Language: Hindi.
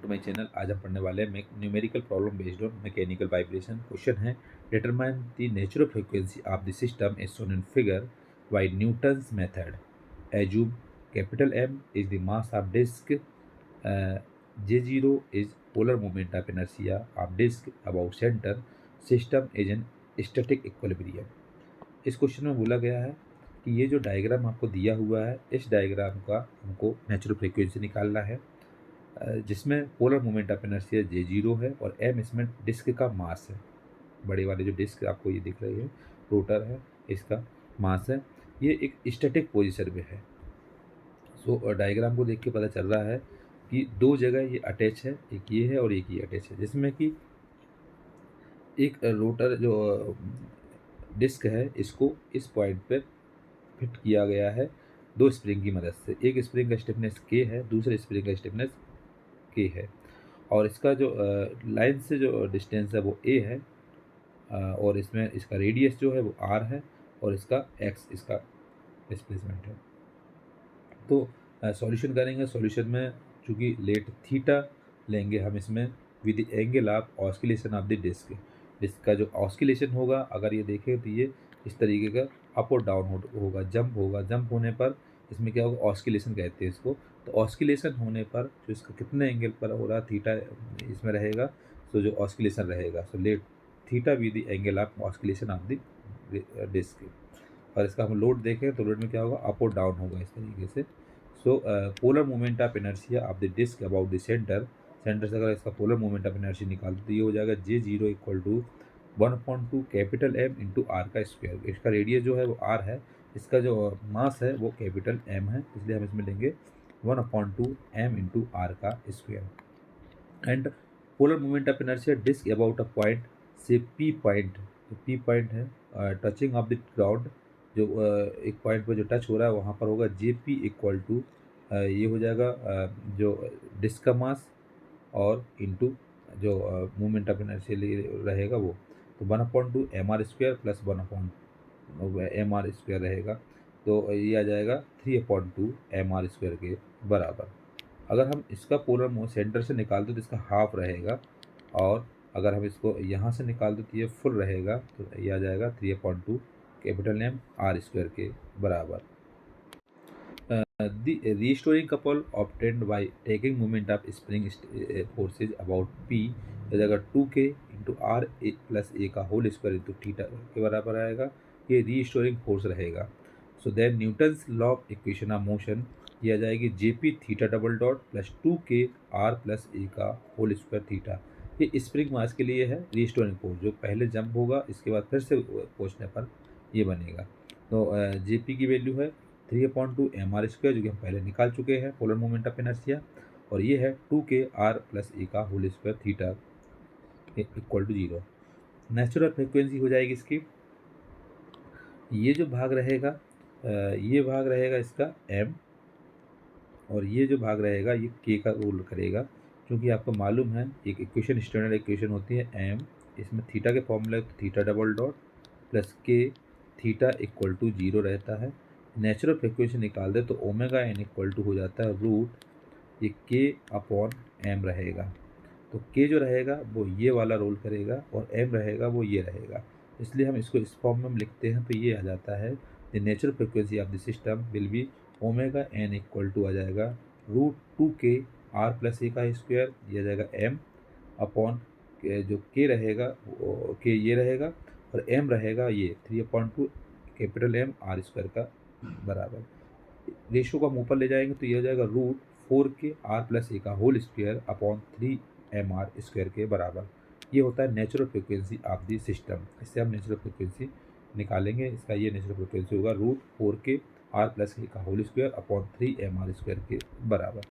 To my channel. आज हम पढ़ने वाले हैं numerical problem based on mechanical vibration. Question है determine the natural frequency of the system is shown in figure by Newton's method. Assume capital M is the mass of disc, J0 is polar moment of inertia of disc about centre, system is in static equilibrium. इस क्वेश्चन में बोला गया है कि ये जो डायग्राम आपको दिया हुआ है, इस डायग्राम का हमको नेचुरल फ्रीक्वेंसी निकालना है, जिसमें polar moment of inertia J0 है और M इसमें डिस्क का मास है। बड़ी वाली जो डिस्क आपको ये दिख रही है, रोटर है, इसका मास है। ये एक स्टैटिक पोजीशन में है। सो डायग्राम को देख के पता चल रहा है कि दो जगह ये अटैच है, एक ये है और एक ये अटैच है, जिसमें कि एक रोटर जो डिस्क है इसको इस पॉइंट पे फिट किया गया है दो स्प्रिंग की मदद से। एक स्प्रिंग का स्टिफनेस K है, दूसरे स्प्रिंग का स्टिफनेस K है, और इसका जो लाइन से जो डिस्टेंस है वो A है, और इसमें इसका रेडियस जो है वो R है और इसका X इसका डिस्प्लेसमेंट है। तो सॉल्यूशन करेंगे। सॉल्यूशन में चूँकि लेट थीटा लेंगे हम इसमें with the angle of oscillation of the disc. Disc का जो ऑस्किलेशन होगा, अगर ये देखें तो ये इस तरीके का अप और डाउन होगा, जंप होगा। जंप होने पर इसमें क्या होगा, ऑस्किलेशन कहते हैं इसको। तो ऑस्किलेशन होने पर जो इसका कितने एंगल पर हो रहा, थीटा इसमें रहेगा, तो जो ऑस्किलेशन रहेगा, so let theta with the angle of oscillation of the disc. और इसका हम लोड देखें तो लोड में क्या होगा, अप और डाउन होगा इस तरीके से। So polar moment of inertia of the disc about the centre, centre से अगर इसका पोलर मोमेंट ऑफ इनर्शिया निकाल तो ये हो जाएगा J0 equal to 1/2 capital M into R का स्क्वायर। इसका रेडियस जो है वो R है, इसका जो मास है वो कैपिटल M है, इसलिए हम इसमें लेंगे 1/2 M इंटू आर का square. And polar moment of inertia disc about a point से P पॉइंट, तो P पॉइंट है टचिंग ऑफ द ग्राउंड, जो एक पॉइंट पर जो टच हो रहा है वहाँ पर होगा JP इक्वल टू ये हो जाएगा जो डिस्क का मास और इनटू जो मोमेंट ऑफ इनर्शिया रहेगा वो, तो 1/2 MR square plus 1/2 MR square रहेगा, तो ये आ जाएगा 3/2 MR स्क्वायर के बराबर। अगर हम इसका पोलर सेंटर से निकाल दो तो इसका हाफ रहेगा, और अगर हम इसको यहाँ से निकाल दो तो ये फुल रहेगा, तो ये आ जाएगा 3/2 कैपिटल M R स्क्वायर के बराबर। The restoring couple obtained by taking moment of spring forces about P हो जाएगा 2K into R A plus ए का होल स्क्वायर इंटू थीटा के बराबर आएगा। ये रीस्टोरिंग फोर्स रहेगा। So then Newton's law of equation of motion ये आ जाएगी JP theta double dot plus 2K R plus ए का होल स्क्वायर थीटा। ये स्प्रिंग मास के लिए है रीस्टोरिंग फोर्स, जो पहले जंप होगा इसके बाद फिर से पहुँचने पर ये बनेगा। तो JP की वैल्यू है 3/2 MR स्क्वायर, जो कि हम पहले निकाल चुके हैं पोलर मोमेंट ऑफ इनर्शिया, और ये है 2K R प्लस ए का whole square theta equal to 0। Natural frequency हो जाएगी इसकी, ये जो भाग रहेगा ये भाग रहेगा इसका M, और ये जो भाग रहेगा ये K का रोल करेगा, क्योंकि आपको मालूम है एक इक्वेशन स्टैंडर्ड इक्वेशन होती है M, इसमें थीटा के फॉर्मूला तो theta double dot plus K theta equal to 0 रहता है। नेचुरल फ्रिक्वेंसी निकाल दे तो ओमेगा n इक्वल टू हो जाता है रूट ये K/M रहेगा। तो K जो रहेगा वो ये वाला रोल करेगा और M रहेगा वो ये रहेगा, इसलिए हम इसको इस फॉर्म में हम लिखते हैं, तो ये आ जाता है the natural frequency of the system will be omega n equal to आ जाएगा रूट 2K R प्लस ए का स्क्वायर, ये आ जाएगा M अपॉन जो K रहेगा K ये रहेगा और M रहेगा ये 3/2 कैपिटल M R स्क्वायर का बराबर। रेशो को हम ऊपर ले जाएंगे तो ये हो जाएगा रूट 4K R प्लस ए का whole square upon 3MR square के बराबर। ये होता है natural frequency of the system. इससे हम नेचुरल फ्रिक्वेंसी निकालेंगे। इसका ये नेचुरल फ्रिक्वेंसी होगा रूट 4K R प्लस ए का whole square upon 3MR square के बराबर।